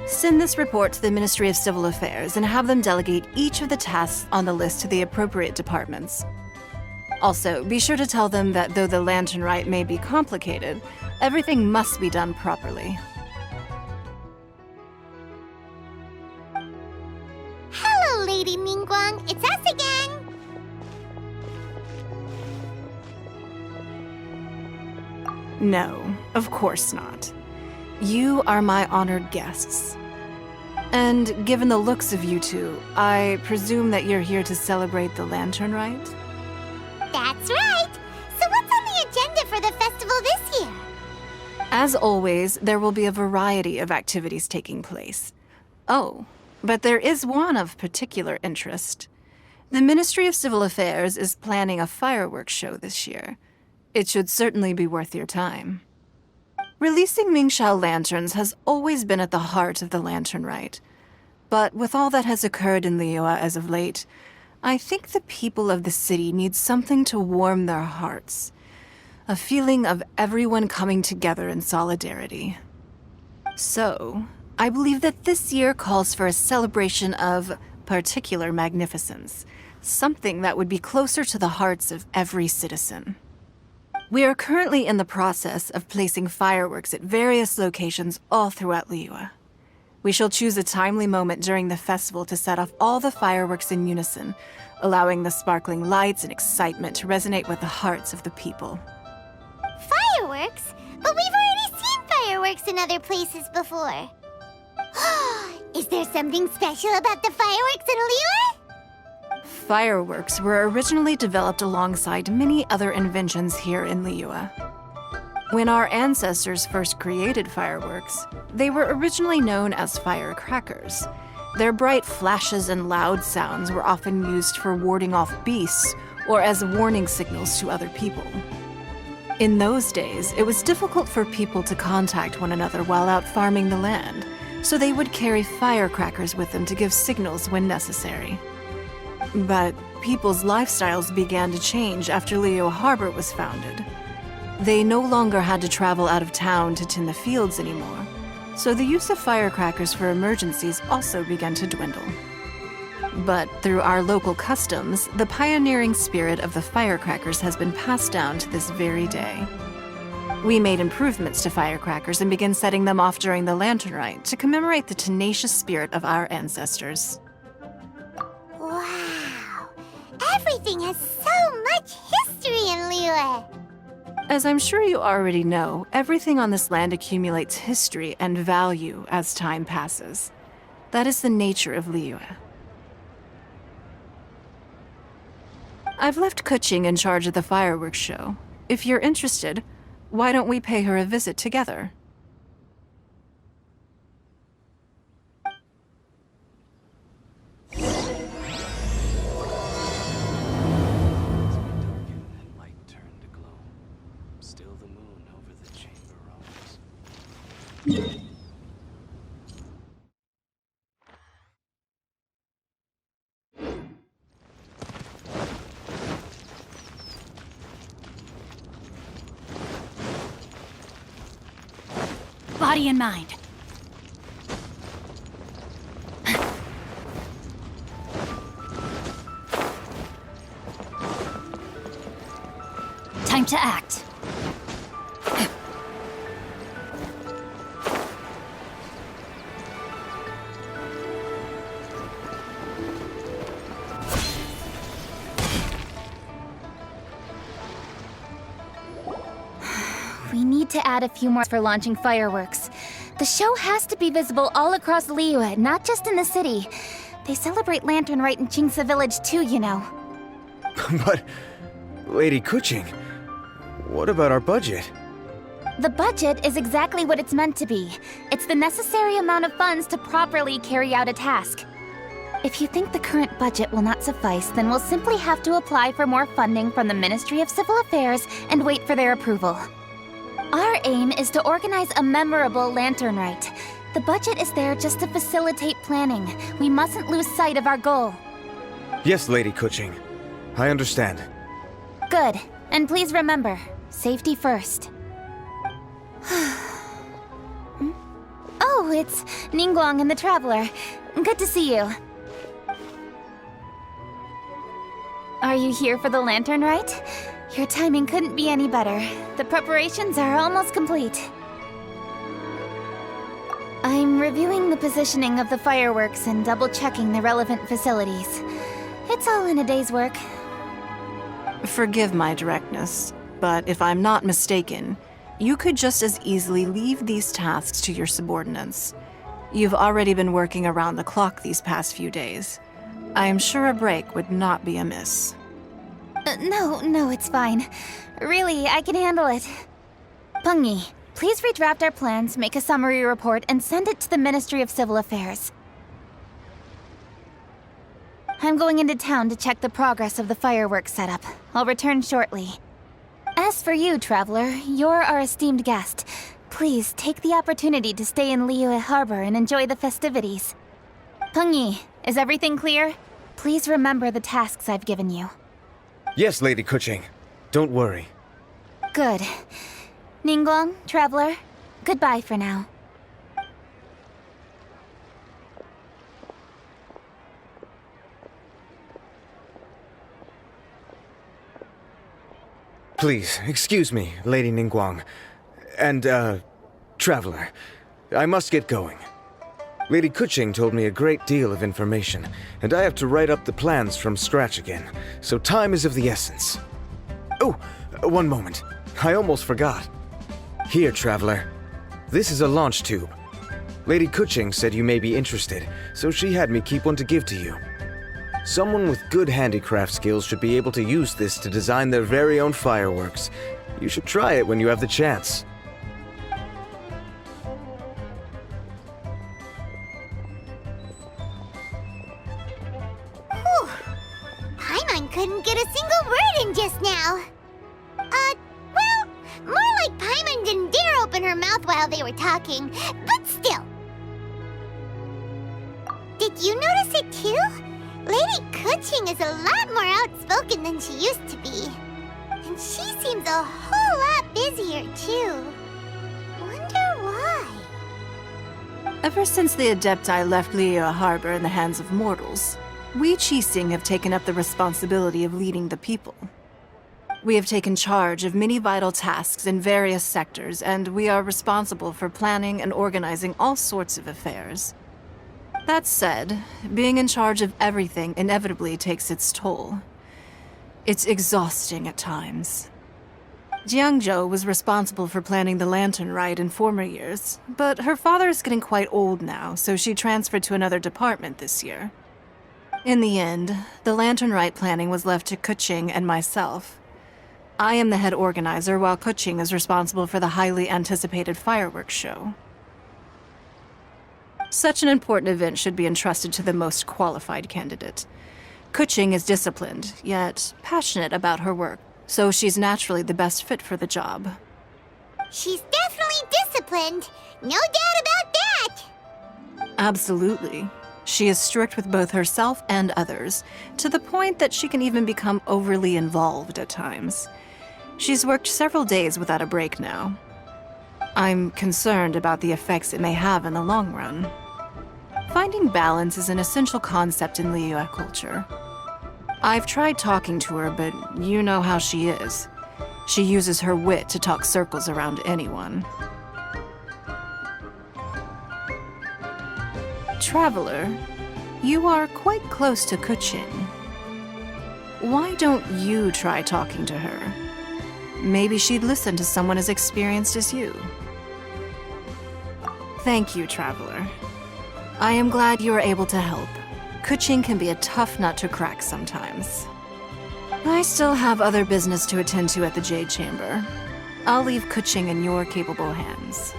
Send this report to the Ministry of Civil Affairs and have them delegate each of the tasks on the list to the appropriate departments. Also, be sure to tell them that though the Lantern Rite may be complicated, everything must be done properly. Hello, Lady Mingguang. It's us again. No, of course not. You are my honored guests. And given the looks of you two, I presume that you're here to celebrate the Lantern Rite? That's right. So what's on the agenda for the festival this year? As always, there will be a variety of activities taking place. Oh, but there is one of particular interest. The Ministry of Civil Affairs is planning a fireworks show this year. It should certainly be worth your time. Releasing Mingxiao lanterns has always been at the heart of the Lantern Rite. But with all that has occurred in Liyue as of late, I think the people of the city need something to warm their hearts. A feeling of everyone coming together in solidarity. So, I believe that this year calls for a celebration of particular magnificence. Something that would be closer to the hearts of every citizen. We are currently in the process of placing fireworks at various locations all throughout Liyue. We shall choose a timely moment during the festival to set off all the fireworks in unison, allowing the sparkling lights and excitement to resonate with the hearts of the people. Fireworks? But we've already seen fireworks in other places before. Is there something special about the fireworks in Liyue? Fireworks were originally developed alongside many other inventions here in Liyue. When our ancestors first created fireworks, they were originally known as firecrackers. Their bright flashes and loud sounds were often used for warding off beasts or as warning signals to other people. In those days, it was difficult for people to contact one another while out farming the land, so they would carry firecrackers with them to give signals when necessary. But people's lifestyles began to change after Liyue Harbor was founded. They no longer had to travel out of town to tend the fields anymore, so the use of firecrackers for emergencies also began to dwindle. But through our local customs, the pioneering spirit of the firecrackers has been passed down to this very day. We made improvements to firecrackers and began setting them off during the Lantern Rite to commemorate the tenacious spirit of our ancestors. Wow! Everything has so much history in Liyue! As I'm sure you already know, everything on this land accumulates history and value as time passes. That is the nature of Liyue. I've left Kuching in charge of the fireworks show. If you're interested, why don't we pay her a visit together? Body and mind. Time to act. We need to add a few more for launching fireworks. The show has to be visible all across Liyue, not just in the city. They celebrate Lantern Rite in Chingsa Village too, you know. But, Lady Kuching, what about our budget? The budget is exactly what it's meant to be. It's the necessary amount of funds to properly carry out a task. If you think the current budget will not suffice, then we'll simply have to apply for more funding from the Ministry of Civil Affairs and wait for their approval. Our aim is to organize a memorable Lantern Rite. The budget is there just to facilitate planning. We mustn't lose sight of our goal. Yes, Lady Kuching. I understand. Good. And please remember, safety first. Oh, it's Ningguang and the Traveler. Good to see you. Are you here for the Lantern Rite? Your timing couldn't be any better. The preparations are almost complete. I'm reviewing the positioning of the fireworks and double-checking the relevant facilities. It's all in a day's work. Forgive my directness, but if I'm not mistaken, you could just as easily leave these tasks to your subordinates. You've already been working around the clock these past few days. I am sure a break would not be amiss. No, it's fine. Really, I can handle it. Pengyi, please redraft our plans, make a summary report, and send it to the Ministry of Civil Affairs. I'm going into town to check the progress of the fireworks setup. I'll return shortly. As for you, Traveler, you're our esteemed guest. Please take the opportunity to stay in Liyue Harbor and enjoy the festivities. Pengyi, is everything clear? Please remember the tasks I've given you. Yes, Lady Kuching. Don't worry. Good. Ningguang, Traveler, goodbye for now. Please, excuse me, Lady Ningguang. And, Traveler. I must get going. Lady Kuching told me a great deal of information, and I have to write up the plans from scratch again, so time is of the essence. Oh, one moment. I almost forgot. Here, Traveler. This is a launch tube. Lady Kuching said you may be interested, so she had me keep one to give to you. Someone with good handicraft skills should be able to use this to design their very own fireworks. You should try it when you have the chance. Whew. Paimon couldn't get a single word in just now. Well, more like Paimon didn't dare open her mouth while they were talking, but still. Did you notice it too? Lady Kuching is a lot more outspoken than she used to be. And she seems a whole lot busier too. Wonder why? Ever since the Adepti left Liyue Harbor in the hands of mortals, we Qixing have taken up the responsibility of leading the people. We have taken charge of many vital tasks in various sectors, and we are responsible for planning and organizing all sorts of affairs. That said, being in charge of everything inevitably takes its toll. It's exhausting at times. Jiangzhou was responsible for planning the Lantern Rite in former years, but her father is getting quite old now, so she transferred to another department this year. In the end, the Lantern Rite planning was left to Kuching and myself. I am the head organizer, while Kuching is responsible for the highly anticipated fireworks show. Such an important event should be entrusted to the most qualified candidate. Kuching is disciplined, yet passionate about her work, so she's naturally the best fit for the job. She's definitely disciplined. No doubt about that. Absolutely. She is strict with both herself and others, to the point that she can even become overly involved at times. She's worked several days without a break now. I'm concerned about the effects it may have in the long run. Finding balance is an essential concept in Liyue culture. I've tried talking to her, but you know how she is. She uses her wit to talk circles around anyone. Traveler, you are quite close to Kuching. Why don't you try talking to her? Maybe she'd listen to someone as experienced as you. Thank you, Traveler. I am glad you were able to help. Kuching can be a tough nut to crack sometimes. I still have other business to attend to at the Jade Chamber. I'll leave Kuching in your capable hands.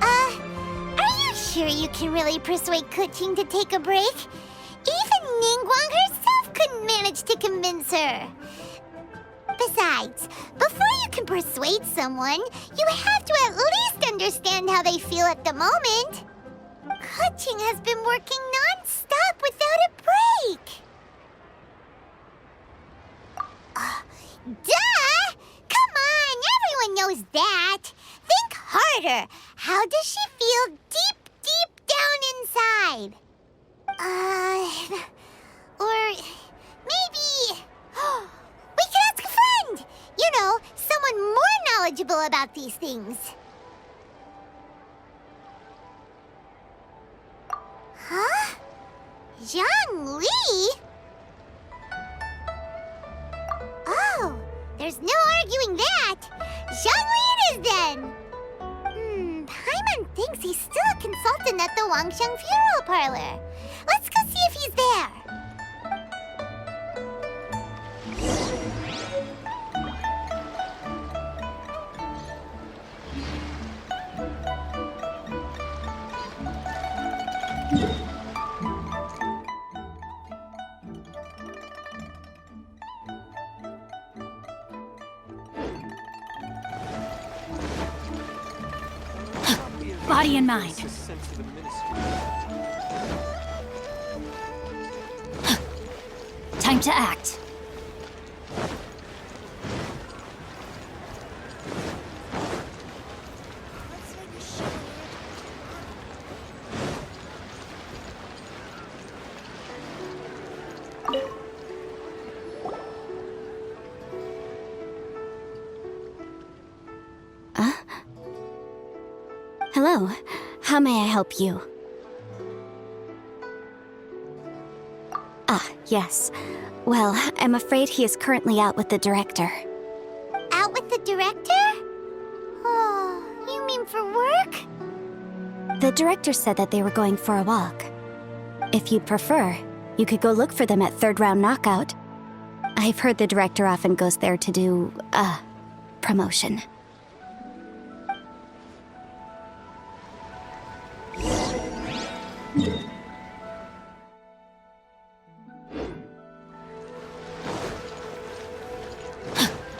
Are you sure you can really persuade Kuching to take a break? Even Ningguang herself couldn't manage to convince her. Besides, before you can persuade someone, you have to at least understand how they feel at the moment. Kuching has been working non-stop without a break. Duh! Come on, everyone knows that. Think harder. How does she feel deep, deep down inside? Or maybe... we could ask a friend! You know, someone more knowledgeable about these things. Huh? Zhang Li? Oh, there's no arguing that. Zhang Li it is then. Paimon thinks he's still a consultant at the Wangsheng Funeral Parlor. Let's go see if he's there. Body and mind. Time to act. Hello. How may I help you? Ah, yes. Well, I'm afraid he is currently out with the director. Out with the director? Oh, you mean for work? The director said that they were going for a walk. If you'd prefer, you could go look for them at third round knockout. I've heard the director often goes there to do, promotion.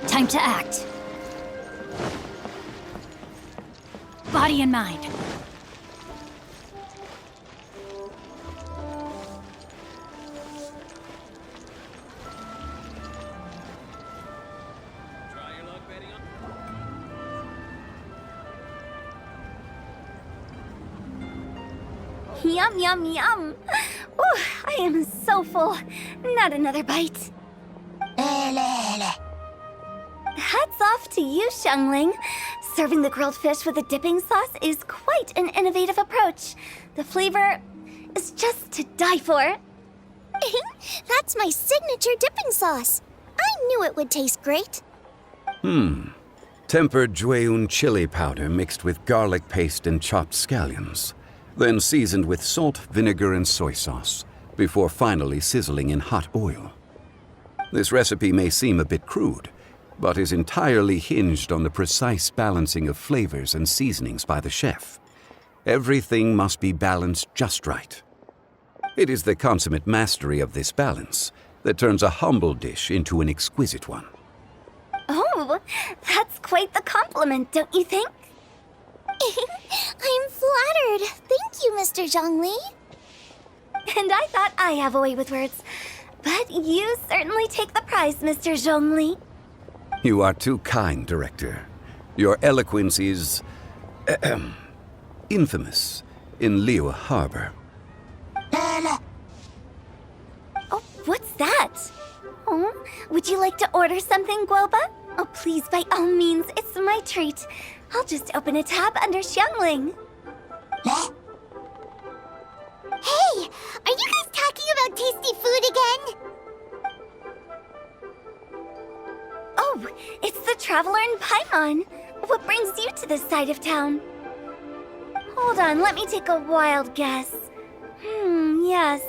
Time to act. Body and mind. Yum, yum, yum. Ooh, I am so full. Not another bite. Hats off to you, Xiangling. Serving the grilled fish with a dipping sauce is quite an innovative approach. The flavor is just to die for. That's my signature dipping sauce. I knew it would taste great. Tempered Jueyun chili powder mixed with garlic paste and chopped scallions, then seasoned with salt, vinegar, and soy sauce, before finally sizzling in hot oil. This recipe may seem a bit crude, but is entirely hinged on the precise balancing of flavors and seasonings by the chef. Everything must be balanced just right. It is the consummate mastery of this balance that turns a humble dish into an exquisite one. Oh, that's quite the compliment, don't you think? I'm flattered. Thank you, Mr. Zhongli. And I thought I have a way with words. But you certainly take the prize, Mr. Zhongli. You are too kind, Director. Your eloquence is infamous in Liyue Harbor. Oh, what's that? Oh, would you like to order something, Guoba? Oh, please, by all means, it's my treat. I'll just open a tab under Xiangling. Hey, are you guys talking about tasty food again? Oh, it's the Traveler in Paimon. What brings you to this side of town? Hold on, let me take a wild guess. Yes.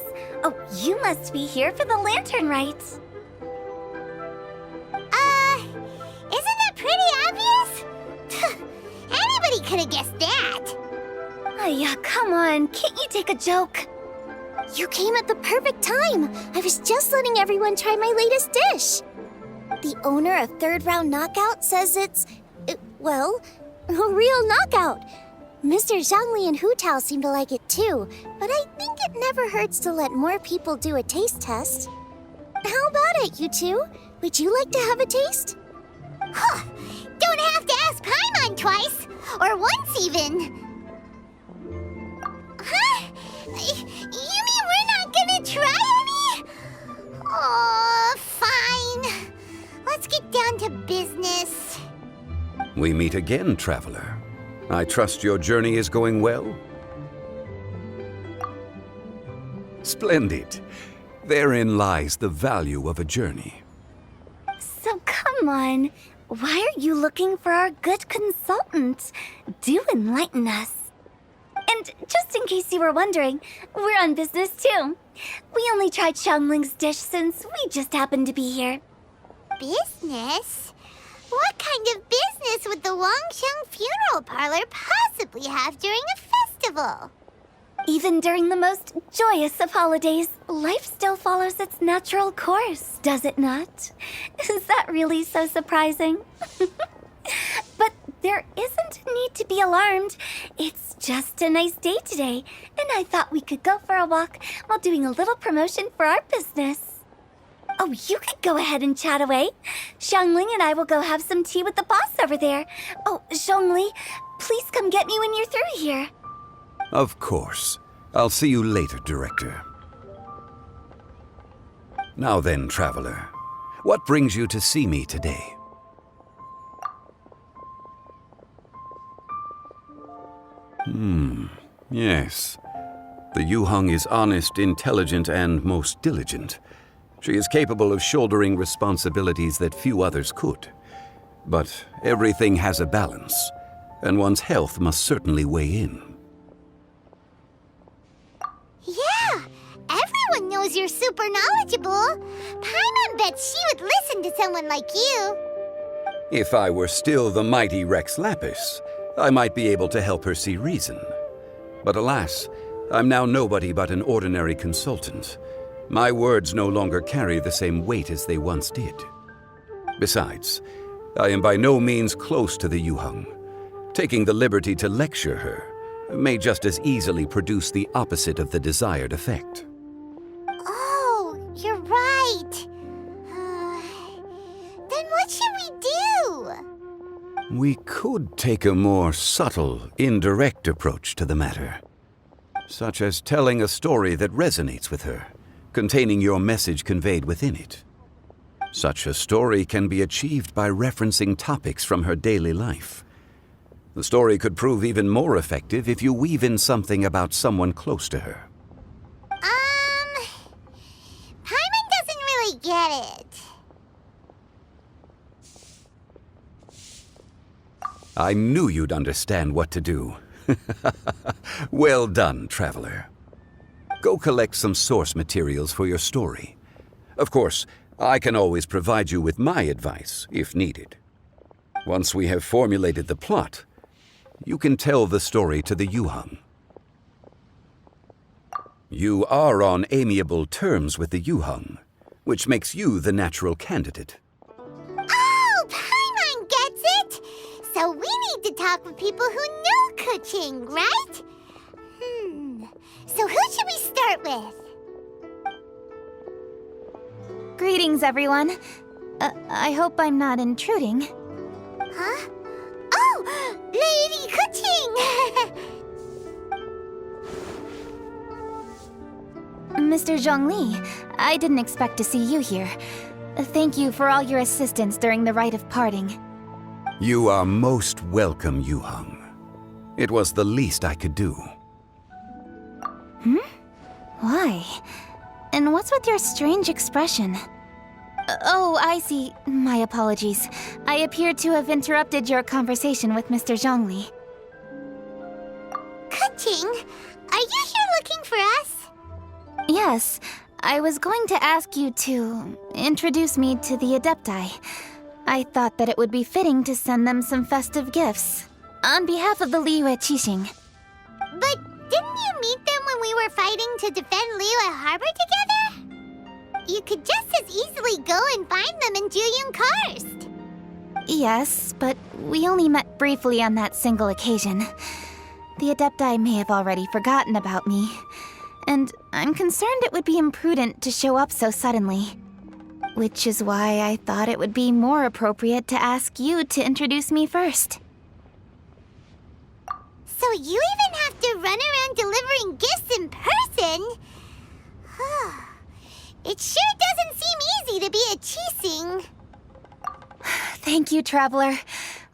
Oh, you must be here for the lantern rite. Isn't that pretty obvious? Anybody could have guessed that. Yeah, come on, can't you take a joke? You came at the perfect time. I was just letting everyone try my latest dish. The owner of Third Round Knockout says it's, well, a real knockout. Mr. Zhangli and Hu Tao seem to like it too, but I think it never hurts to let more people do a taste test. How about it, you two? Would you like to have a taste? Huh! Don't have to ask Paimon twice, or once even. Huh? You mean we're not gonna try any? Oh, fine. Let's get down to business. We meet again, traveler. I trust your journey is going well? Splendid. Therein lies the value of a journey. So come on, why are you looking for our good consultant? Do enlighten us. And just in case you were wondering, we're on business too. We only tried Xiangling's dish since we just happened to be here. Business? What kind of business would the Wangsheng Funeral Parlor possibly have during a festival? Even during the most joyous of holidays, life still follows its natural course, does it not? Is that really so surprising? But there isn't a need to be alarmed. It's just a nice day today, and I thought we could go for a walk while doing a little promotion for our business. Oh, you could go ahead and chat away. Xiangling and I will go have some tea with the boss over there. Oh, Zhongli, please come get me when you're through here. Of course. I'll see you later, Director. Now then, traveler. What brings you to see me today? Yes. The Yuheng is honest, intelligent, and most diligent. She is capable of shouldering responsibilities that few others could. But everything has a balance, and one's health must certainly weigh in. Yeah, everyone knows you're super knowledgeable. Paimon bets she would listen to someone like you. If I were still the mighty Rex Lapis, I might be able to help her see reason. But alas, I'm now nobody but an ordinary consultant. My words no longer carry the same weight as they once did. Besides, I am by no means close to the Yuheng. Taking the liberty to lecture her may just as easily produce the opposite of the desired effect. Oh, you're right. Then what should we do? We could take a more subtle, indirect approach to the matter, such as telling a story that resonates with her, containing your message conveyed within it. Such a story can be achieved by referencing topics from her daily life. The story could prove even more effective if you weave in something about someone close to her. Paimon doesn't really get it. I knew you'd understand what to do. Well done, traveler. Go collect some source materials for your story. Of course, I can always provide you with my advice, if needed. Once we have formulated the plot, you can tell the story to the Yuheng. You are on amiable terms with the Yuheng, which makes you the natural candidate. Oh, Paimon gets it! So we need to talk with people who know Kuching, right? So who should we start with? Greetings, everyone. I hope I'm not intruding. Huh? Oh, Lady Kuching! Mr. Zhongli. I didn't expect to see you here. Thank you for all your assistance during the rite of parting. You are most welcome, Yu-hung. It was the least I could do. Why? And what's with your strange expression? Oh, I see. My apologies. I appear to have interrupted your conversation with Mr. Zhongli. Kuching, are you here looking for us? Yes, I was going to ask you to introduce me to the Adepti. I thought that it would be fitting to send them some festive gifts. On behalf of the Liyue Qixing. But didn't you meet them when we were fighting to defend Liyue Harbor together? You could just as easily go and find them in Juyun Karst. Yes, but we only met briefly on that single occasion. The Adepti may have already forgotten about me, and I'm concerned it would be imprudent to show up so suddenly. Which is why I thought it would be more appropriate to ask you to introduce me first. So you even have to run around delivering gifts in person? It sure doesn't seem easy to be a Qixing. Thank you, Traveler.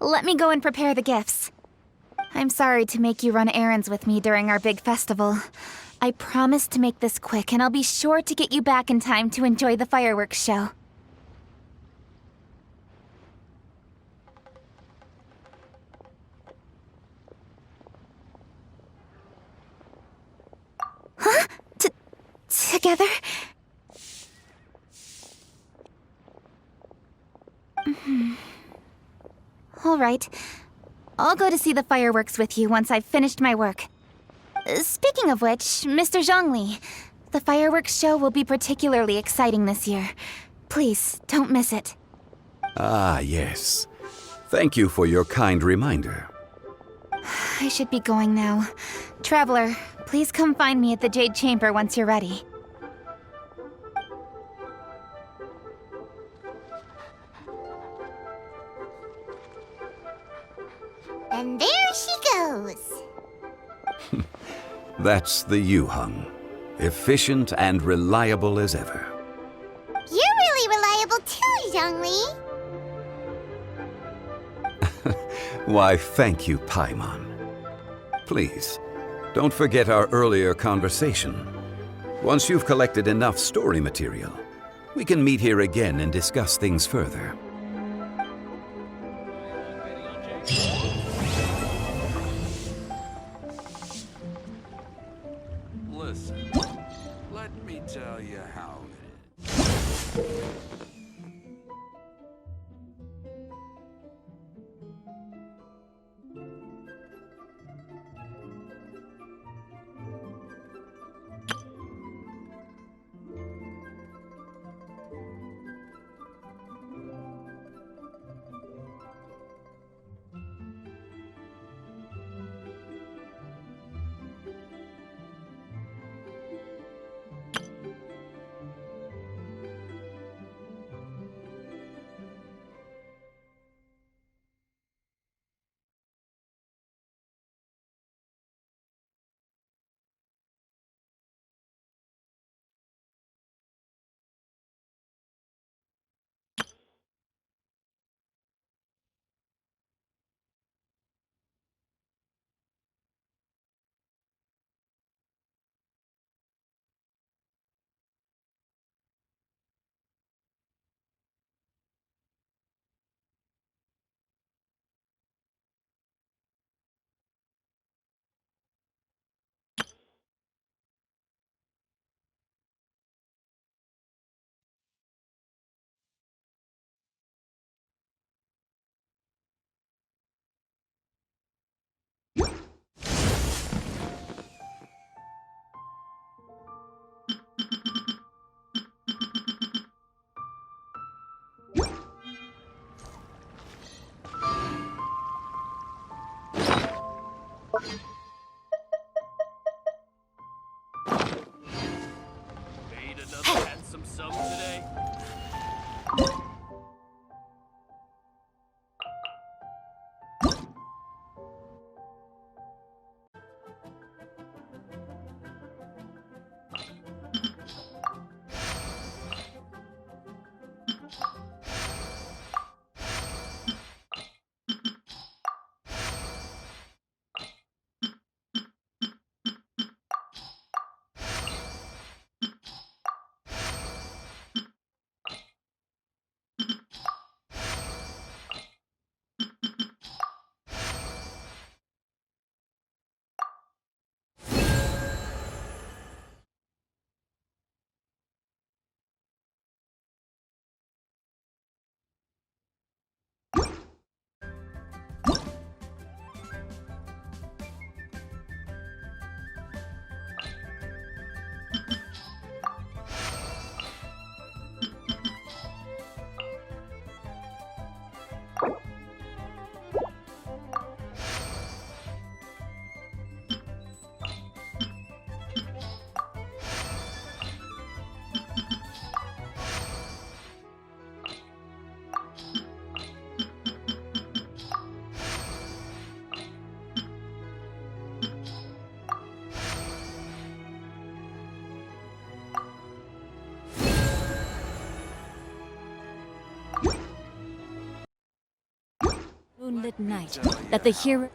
Let me go and prepare the gifts. I'm sorry to make you run errands with me during our big festival. I promise to make this quick, and I'll be sure to get you back in time to enjoy the fireworks show. Huh? Together? All right. I'll go to see the fireworks with you once I've finished my work. Speaking of which, Mr. Zhongli, the fireworks show will be particularly exciting this year. Please, don't miss it. Ah, yes. Thank you for your kind reminder. I should be going now. Traveler, please come find me at the Jade Chamber once you're ready. And there she goes. That's the Yu-hung. Efficient and reliable as ever. You're really reliable too, Zhongli. Why, thank you, Paimon. Please, don't forget our earlier conversation. Once you've collected enough story material, we can meet here again and discuss things further. Listen, let me tell you how it is. Made another handsome sum today? night that the hero...